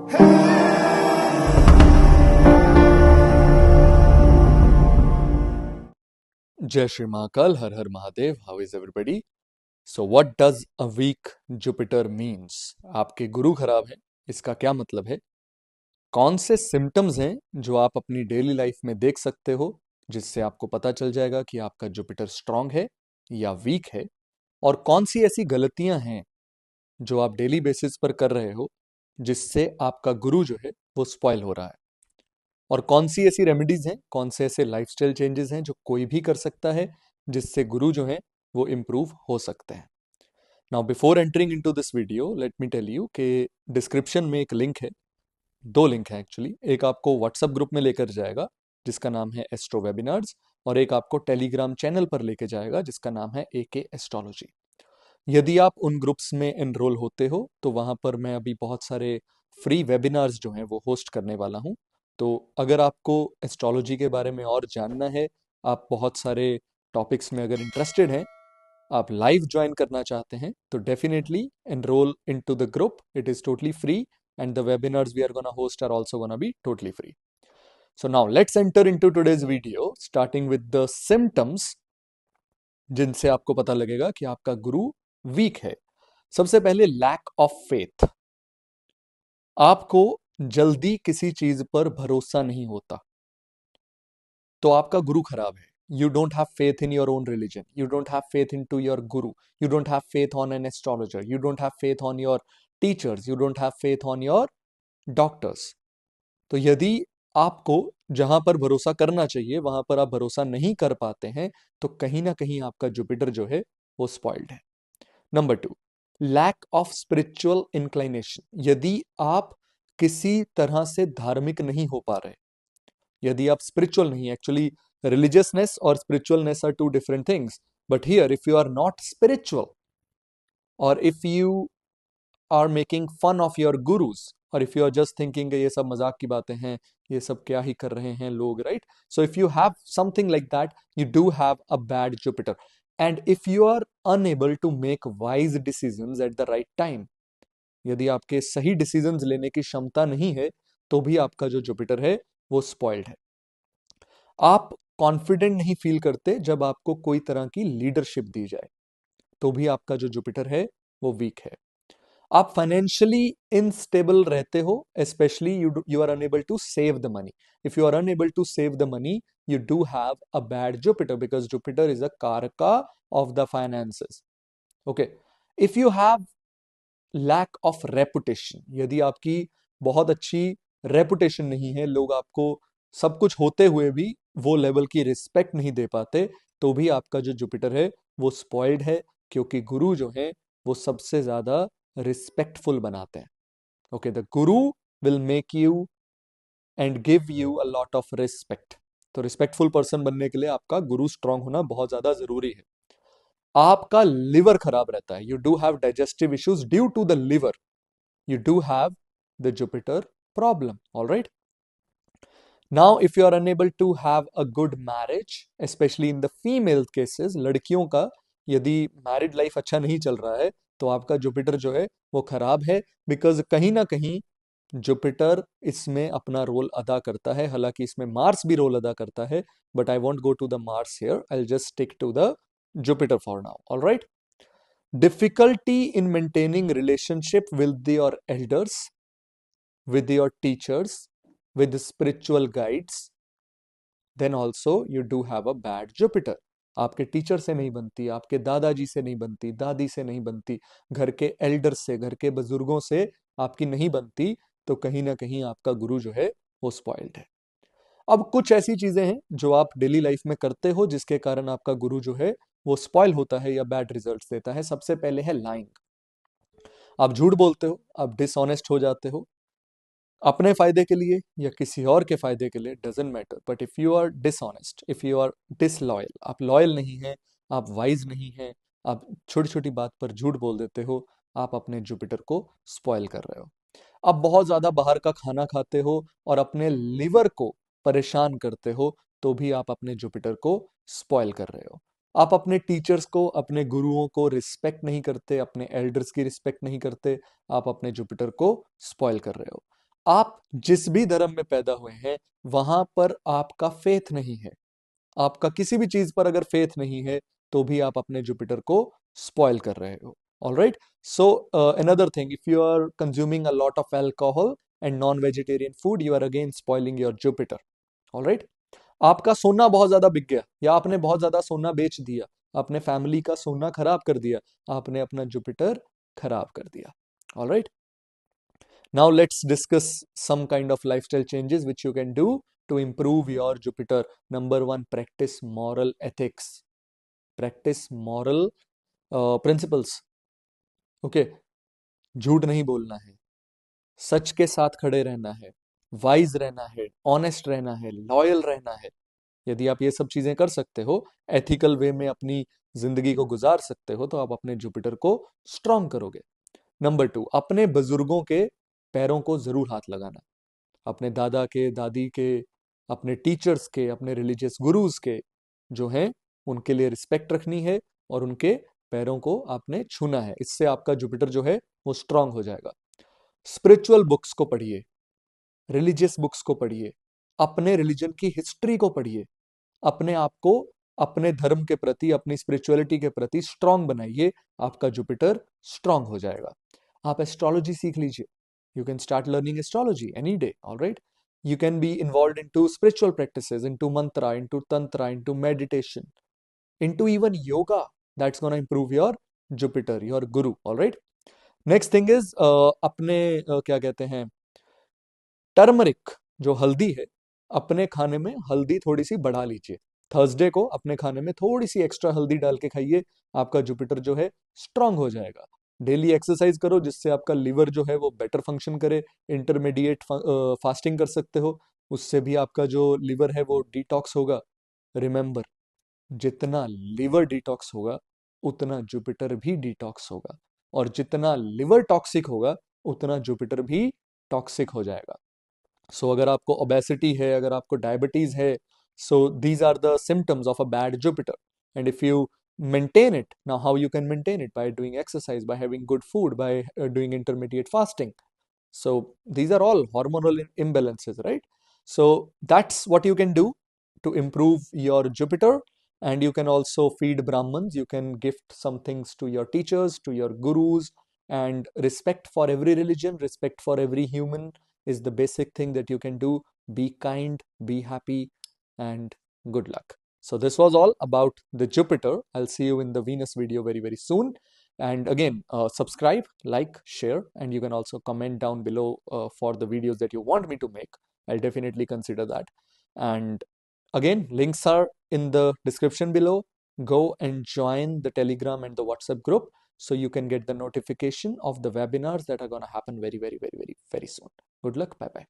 जय श्री महाकाल, हर हर Mahadev. How is everybody? So what does a weak Jupiter means? आपके गुरु खराब है, इसका क्या मतलब है? कौन से सिम्टम्स हैं जो आप अपनी डेली लाइफ में देख सकते हो, जिससे आपको पता चल जाएगा कि आपका जुपिटर स्ट्रांग है या वीक है? और कौन सी ऐसी गलतियां हैं जो आप डेली बेसिस पर कर रहे हो, जिससे आपका गुरु जो है वो स्पॉइल हो रहा है? और कौन सी ऐसी रेमेडीज हैं, कौन से ऐसे लाइफस्टाइल चेंजेस हैं जो कोई भी कर सकता है, जिससे गुरु जो है वो इम्प्रूव हो सकते हैं? Now before entering into this video, let me tell you कि डिस्क्रिप्शन में एक लिंक है, दो लिंक है एक्चुअली। एक आपको व्हाट्सएप ग्रुप में लेकर जाएगा जिसका नाम है एस्ट्रो वेबिनार्स, और एक आपको टेलीग्राम चैनल पर लेके जाएगा जिसका नाम है एके एस्ट्रोलॉजी। यदि आप उन ग्रुप्स में एनरोल होते हो तो वहाँ पर मैं अभी बहुत सारे फ्री वेबिनार्स जो हैं वो होस्ट करने वाला हूँ। तो अगर आपको एस्ट्रोलॉजी के बारे में और जानना है, आप बहुत सारे टॉपिक्स में अगर इंटरेस्टेड हैं, आप लाइव ज्वाइन करना चाहते हैं, तो definitely enroll into the group. It is totally free and the webinars we are gonna host are also gonna be totally free. So now let's enter into today's video, starting with the symptoms जिनसे आपको पता लगेगा कि आपका गुरु week है। सबसे पहले lack of faith. आपको जल्दी किसी चीज पर भरोसा नहीं होता, तो आपका गुरु खराब है। You don't have faith in your own religion, you don't have faith in to your guru, you don't have faith on an astrologer, you don't have faith on your teachers, you don't have faith on your doctors. तो यदि आपको जहां पर भरोसा करना चाहिए वहां पर आप भरोसा नहीं कर पाते हैं, तो कहीं ना कहीं आपका जुपिटर जो है वो स्पॉइल्ड है। Number two, lack of spiritual inclination. यदि आप किसी तरह से धार्मिक नहीं हो पा रहे, यदि आप स्पिरिचुअल नहीं, एक्चुअली रिलीजियसनेस और spiritualness are two different things, but here if you are not spiritual, और if you are making fun of your gurus, और if you are just thinking ये सब मजाक की बातें हैं, ये सब क्या ही कर रहे हैं लोग, right? So if you have something like that, you do have a bad Jupiter. And if you are unable to make wise decisions at the right time, यदि आपके सही डिसीजंस लेने की क्षमता नहीं है, तो भी आपका जो जुपिटर है वो स्पॉइल्ड है। आप कॉन्फिडेंट नहीं फील करते जब आपको कोई तरह की लीडरशिप दी जाए, तो भी आपका जो जुपिटर है वो वीक है। आप फाइनेंशियली इनस्टेबल रहते हो, specially you are unable to save the money. If you are unable to save the money, you do have a bad Jupiter, because Jupiter is a karaka of the finances. Okay, if you have lack of reputation, यदि आपकी बहुत अच्छी reputation नहीं है, लोग आपको सब कुछ होते हुए भी वो लेवल की रिस्पेक्ट नहीं दे पाते, तो भी आपका जो जुपिटर है वो स्पॉइल्ड है, क्योंकि गुरु जो है वो सबसे ज्यादा रिस्पेक्टफुल बनाते हैं। Okay, the Guru will make you and give you a lot of respect. तो रिस्पेक्टफुल पर्सन बनने के लिए आपका गुरु स्ट्रांग होना बहुत ज्यादा जरूरी है। आपका लिवर खराब रहता है, you do have digestive issues due to the liver, you do have the Jupiter problem. All right. Now, if you are unable to have a good marriage, especially in the female cases, लड़कियों का यदि married life अच्छा नहीं चल रहा है, तो आपका जुपिटर जो है वो खराब है, बिकॉज कहीं ना कहीं जुपिटर इसमें अपना रोल अदा करता है। हालांकि इसमें मार्स भी रोल अदा करता है, but I won't go to the Mars here, I just stick to the Jupiter for now. All right. Difficulty in maintaining relationship with your elders, with your teachers, with spiritual guides, then also you do have a bad Jupiter. आपके teacher से नहीं बनती, आपके दादाजी से नहीं बनती, दादी से नहीं बनती, घर के एल्डर से, घर के बुजुर्गों से आपकी नहीं बनती, तो कहीं ना कहीं आपका गुरु जो है वो स्पॉइल्ड है। अब कुछ ऐसी चीजें हैं जो आप डेली लाइफ में करते हो जिसके कारण आपका गुरु जो है वो स्पॉइल होता है या बैड रिजल्ट्स देता है। सबसे पहले है लाइंग। आप झूठ बोलते हो, आप डिसऑनेस्ट हो जाते हो, अपने फायदे के लिए या किसी और के फायदे के लिए, doesn't matter, but if you are dishonest, if you are disloyal, आप लॉयल नहीं हैं, आप वाइज नहीं हैं, आप छोटी छोटी बात पर झूठ बोल देते हो, आप अपने जुपिटर को स्पॉइल कर रहे हो। आप बहुत ज्यादा बाहर का खाना खाते हो और अपने लिवर को परेशान करते हो, तो भी आप अपने जुपिटर को स्पॉइल कर रहे हो। आप अपने टीचर्स को, अपने गुरुओं को रिस्पेक्ट नहीं करते, अपने एल्डर्स की रिस्पेक्ट नहीं करते, आप अपने जुपिटर को स्पॉइल कर रहे हो। आप जिस भी धर्म में पैदा हुए हैं वहां पर आपका फेथ नहीं है, आपका किसी भी चीज पर अगर फेथ नहीं है तो भी आप अपने जुपिटर को स्पॉइल कर रहे हो। All right. So another thing, if you are consuming a lot of alcohol and non vegetarian food, you are again spoiling your Jupiter. All right. आपका सोना बहुत ज्यादा बिक गया या आपने बहुत ज्यादा सोना बेच दिया, अपने फैमिली का सोना खराब कर दिया, आपने अपना जुपिटर खराब कर दिया। All right. Now let's discuss some kind of lifestyle changes which you can do to improve your Jupiter. Number one, practice moral ethics. Practice moral principles. Okay, झूठ नहीं बोलना है, सच के साथ खड़े रहना है, वाइज रहना है, ऑनेस्ट रहना है, लॉयल रहना है। यदि आप ये सब चीजें कर सकते हो, एथिकल वे में अपनी जिंदगी को गुजार सकते हो, तो आप अपने जुपिटर को स्ट्रांग करोगे। नंबर टू, अपने बुजुर्गों के पैरों को जरूर हाथ लगाना। अपने दादा के, दादी के, अपने टीचर्स के, अपने रिलीजियस गुरुज के जो हैं, उनके लिए रिस्पेक्ट रखनी है और उनके पैरों को आपने छूना है। इससे आपका जुपिटर जो है वो स्ट्रांग हो जाएगा। स्पिरिचुअल बुक्स को पढ़िए, रिलीजियस बुक्स को पढ़िए, अपने रिलीजन की हिस्ट्री को पढ़िए, अपने आप को अपने धर्म के प्रति, अपनी स्पिरिचुअलिटी के प्रति स्ट्रांग बनाइए, आपका जुपिटर स्ट्रांग हो जाएगा। आप एस्ट्रोलॉजी सीख लीजिए, you can start learning astrology any day. All right, you can be involved into spiritual practices, into mantra, into tantra, into meditation, into even yoga. That's going to improve your Jupiter, your guru. All right, next thing is अपने क्या कहते हैं, turmeric जो हल्दी है, अपने खाने में हल्दी थोड़ी सी बढ़ा लीजिए। थर्सडे को अपने खाने में थोड़ी सी एक्स्ट्रा हल्दी डाल के खाइए, आपका जुपिटर जो है स्ट्रांग हो जाएगा। डेली एक्सरसाइज करो जिससे आपका लिवर जो है वो बेटर फंक्शन करे। इंटरमीडिएट फास्टिंग कर सकते हो, उससे भी आपका जो लिवर है वो डिटॉक्स होगा। रिमेंबर, जितना लिवर डिटॉक्स होगा उतना जुपिटर भी डिटॉक्स होगा, और जितना लिवर टॉक्सिक होगा उतना जुपिटर भी टॉक्सिक हो जाएगा। सो अगर आपको ओबेसिटी है, अगर आपको डायबिटीज है, so these are the symptoms of a bad Jupiter. And if you maintain it, now how you can maintain it? By doing exercise, by having good food, by doing intermediate fasting. So these are all hormonal imbalances, right? So that's what you can do to improve your Jupiter. And you can also feed Brahmins, you can gift some things to your teachers, to your gurus. And respect for every religion, respect for every human is the basic thing that you can do. Be kind, be happy, and good luck. So this was all about the Jupiter. I'll see you in the Venus video very, very soon. And again, subscribe, like, share, and you can also comment down below for the videos that you want me to make. I'll definitely consider that. And again, links are in the description below. Go and join the Telegram and the WhatsApp group so you can get the notification of the webinars that are going to happen very, very, very, very, very soon. Good luck. Bye bye.